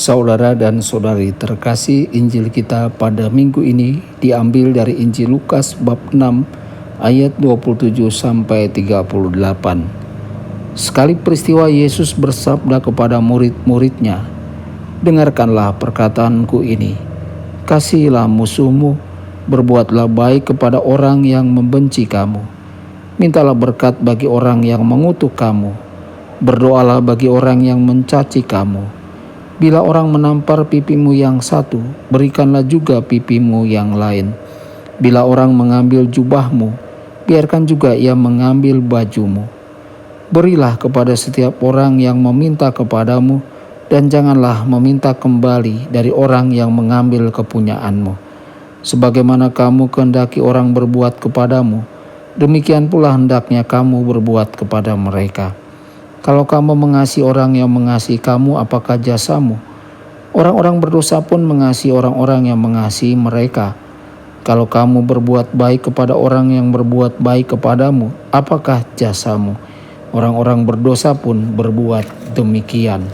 Saudara dan saudari terkasih, Injil kita pada minggu ini diambil dari Injil Lukas bab 6 ayat 27 sampai 38. Sekali peristiwa Yesus bersabda kepada murid-muridnya, "Dengarkanlah perkataanku ini, kasihilah musuhmu, berbuatlah baik kepada orang yang membenci kamu, mintalah berkat bagi orang yang mengutuk kamu, berdoalah bagi orang yang mencaci kamu. Bila orang menampar pipimu yang satu, berikanlah juga pipimu yang lain. Bila orang mengambil jubahmu, biarkan juga ia mengambil bajumu. Berilah kepada setiap orang yang meminta kepadamu, dan janganlah meminta kembali dari orang yang mengambil kepunyaanmu. Sebagaimana kamu kehendaki orang berbuat kepadamu, demikian pula hendaknya kamu berbuat kepada mereka. Kalau kamu mengasihi orang yang mengasihi kamu, apakah jasamu? Orang-orang berdosa pun mengasihi orang-orang yang mengasihi mereka. Kalau kamu berbuat baik kepada orang yang berbuat baik kepadamu, apakah jasamu? Orang-orang berdosa pun berbuat demikian.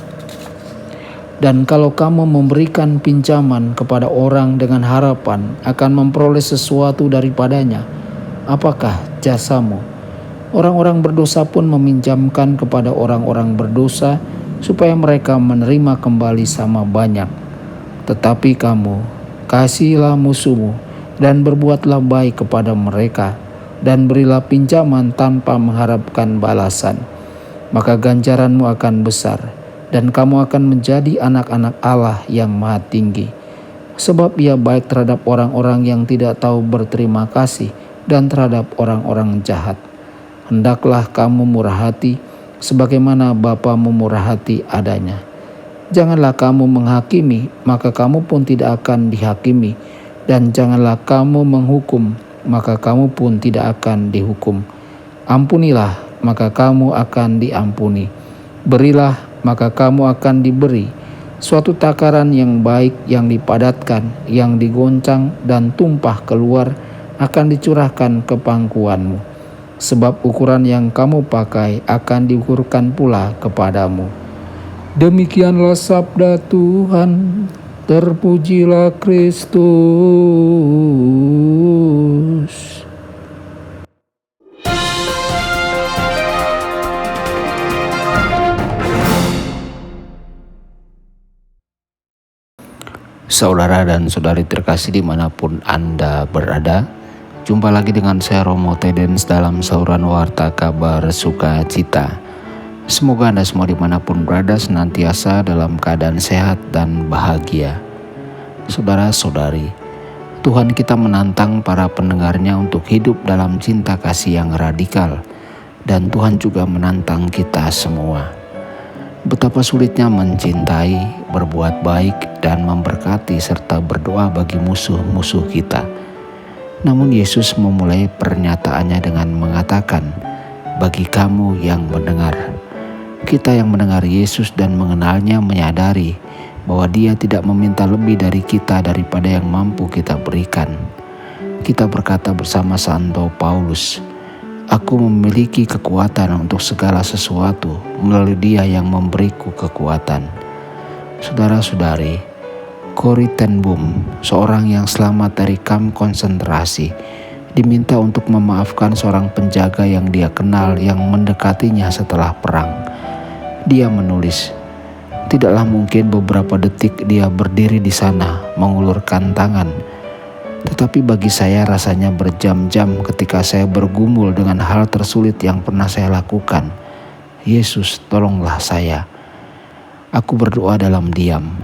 Dan kalau kamu memberikan pinjaman kepada orang dengan harapan akan memperoleh sesuatu daripadanya, apakah jasamu? Orang-orang berdosa pun meminjamkan kepada orang-orang berdosa supaya mereka menerima kembali sama banyak. Tetapi kamu, kasihilah musuhmu dan berbuatlah baik kepada mereka, dan berilah pinjaman tanpa mengharapkan balasan. Maka ganjaranmu akan besar, dan kamu akan menjadi anak-anak Allah yang Maha Tinggi. Sebab Ia baik terhadap orang-orang yang tidak tahu berterima kasih dan terhadap orang-orang jahat. Hendaklah kamu murah hati, sebagaimana Bapamu murah hati adanya. Janganlah kamu menghakimi, maka kamu pun tidak akan dihakimi. Dan janganlah kamu menghukum, maka kamu pun tidak akan dihukum. Ampunilah, maka kamu akan diampuni. Berilah, maka kamu akan diberi. Suatu takaran yang baik, yang dipadatkan, yang digoncang dan tumpah keluar, akan dicurahkan ke pangkuanmu. Sebab ukuran yang kamu pakai akan diukurkan pula kepadamu." Demikianlah sabda Tuhan. Terpujilah Kristus. Saudara dan saudari terkasih dimanapun Anda berada, jumpa lagi dengan saya Romo Tedens dalam saluran Warta Kabar Sukacita. Semoga Anda semua dimanapun berada senantiasa dalam keadaan sehat dan bahagia. Saudara-saudari, Tuhan kita menantang para pendengarnya untuk hidup dalam cinta kasih yang radikal, dan Tuhan juga menantang kita semua. Betapa sulitnya mencintai, berbuat baik, dan memberkati serta berdoa bagi musuh-musuh kita. Namun Yesus memulai pernyataannya dengan mengatakan, "Bagi kamu yang mendengar." Kita yang mendengar Yesus dan mengenalnya menyadari bahwa Dia tidak meminta lebih dari kita daripada yang mampu kita berikan. Kita berkata bersama Santo Paulus, "Aku memiliki kekuatan untuk segala sesuatu melalui Dia yang memberiku kekuatan." Saudara-saudari, Corrie ten Boom, seorang yang selamat dari kamp konsentrasi, diminta untuk memaafkan seorang penjaga yang dia kenal yang mendekatinya setelah perang. Dia menulis, "Tidaklah mungkin beberapa detik dia berdiri di sana mengulurkan tangan. Tetapi bagi saya rasanya berjam-jam ketika saya bergumul dengan hal tersulit yang pernah saya lakukan. Yesus, tolonglah saya. Aku berdoa dalam diam.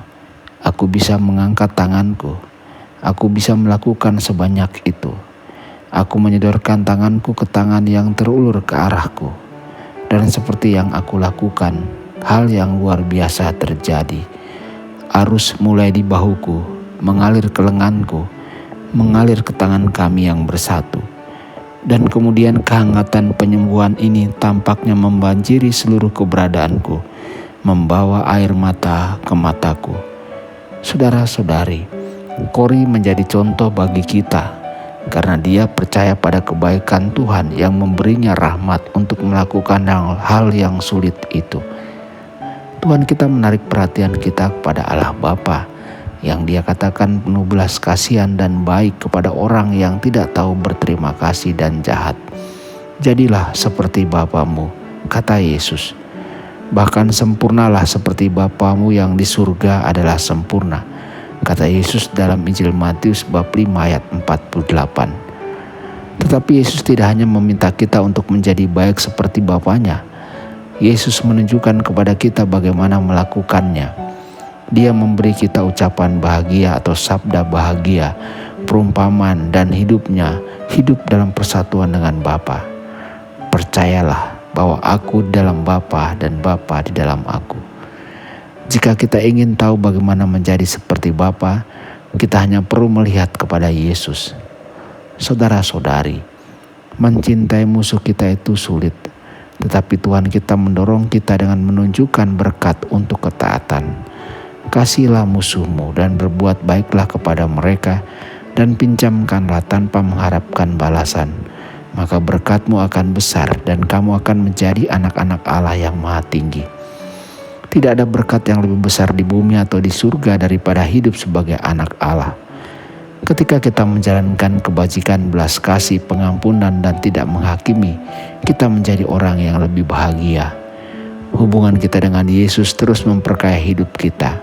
Aku bisa mengangkat tanganku. Aku bisa melakukan sebanyak itu. Aku menyodorkan tanganku ke tangan yang terulur ke arahku. Dan seperti yang aku lakukan, hal yang luar biasa terjadi. Arus mulai di bahuku, mengalir ke lenganku, mengalir ke tangan kami yang bersatu. Dan kemudian kehangatan penyembuhan ini tampaknya membanjiri seluruh keberadaanku, membawa air mata ke mataku." Saudara-saudari, Corrie menjadi contoh bagi kita karena dia percaya pada kebaikan Tuhan yang memberinya rahmat untuk melakukan hal yang sulit itu. Tuhan kita menarik perhatian kita kepada Allah Bapa yang Dia katakan penuh belas kasihan dan baik kepada orang yang tidak tahu berterima kasih dan jahat. Jadilah seperti Bapamu, kata Yesus. Bahkan sempurnalah seperti Bapamu yang di surga adalah sempurna, kata Yesus dalam Injil Matius bab 5 ayat 48. Tetapi Yesus tidak hanya meminta kita untuk menjadi baik seperti Bapanya. Yesus menunjukkan kepada kita bagaimana melakukannya. Dia memberi kita ucapan bahagia atau sabda bahagia, perumpamaan, dan hidupnya hidup dalam persatuan dengan Bapa. Percayalah bahwa aku di dalam Bapa dan Bapa di dalam aku. Jika kita ingin tahu bagaimana menjadi seperti Bapa, kita hanya perlu melihat kepada Yesus. Saudara-saudari, mencintai musuh kita itu sulit, tetapi Tuhan kita mendorong kita dengan menunjukkan berkat untuk ketaatan. Kasihilah musuhmu dan berbuat baiklah kepada mereka, dan pinjamkanlah tanpa mengharapkan balasan. Maka berkatmu akan besar dan kamu akan menjadi anak-anak Allah yang Maha Tinggi. Tidak ada berkat yang lebih besar di bumi atau di surga daripada hidup sebagai anak Allah. Ketika kita menjalankan kebajikan, belas kasih, pengampunan, dan tidak menghakimi, kita menjadi orang yang lebih bahagia. Hubungan kita dengan Yesus terus memperkaya hidup kita,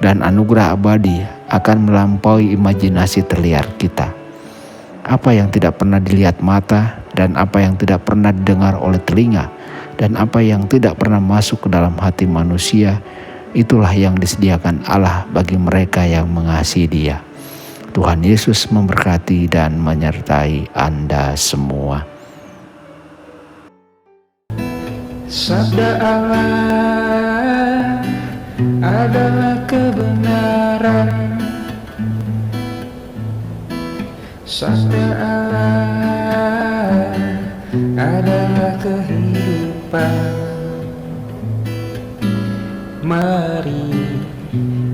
dan anugerah abadi akan melampaui imajinasi terliar kita. Apa yang tidak pernah dilihat mata, dan apa yang tidak pernah didengar oleh telinga, dan apa yang tidak pernah masuk ke dalam hati manusia, itulah yang disediakan Allah bagi mereka yang mengasihi Dia. Tuhan Yesus memberkati dan menyertai Anda semua. Sabda Allah adalah kebenaran. Sabda Allah adalah kehidupan. Mari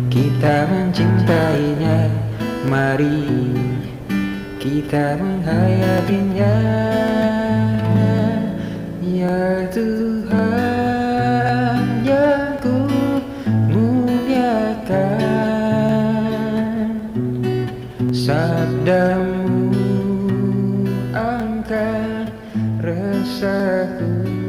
kita mencintainya, mari kita menghayatinya. Ya Tuhan yang ku muliakan, sabdamu angkat resahku.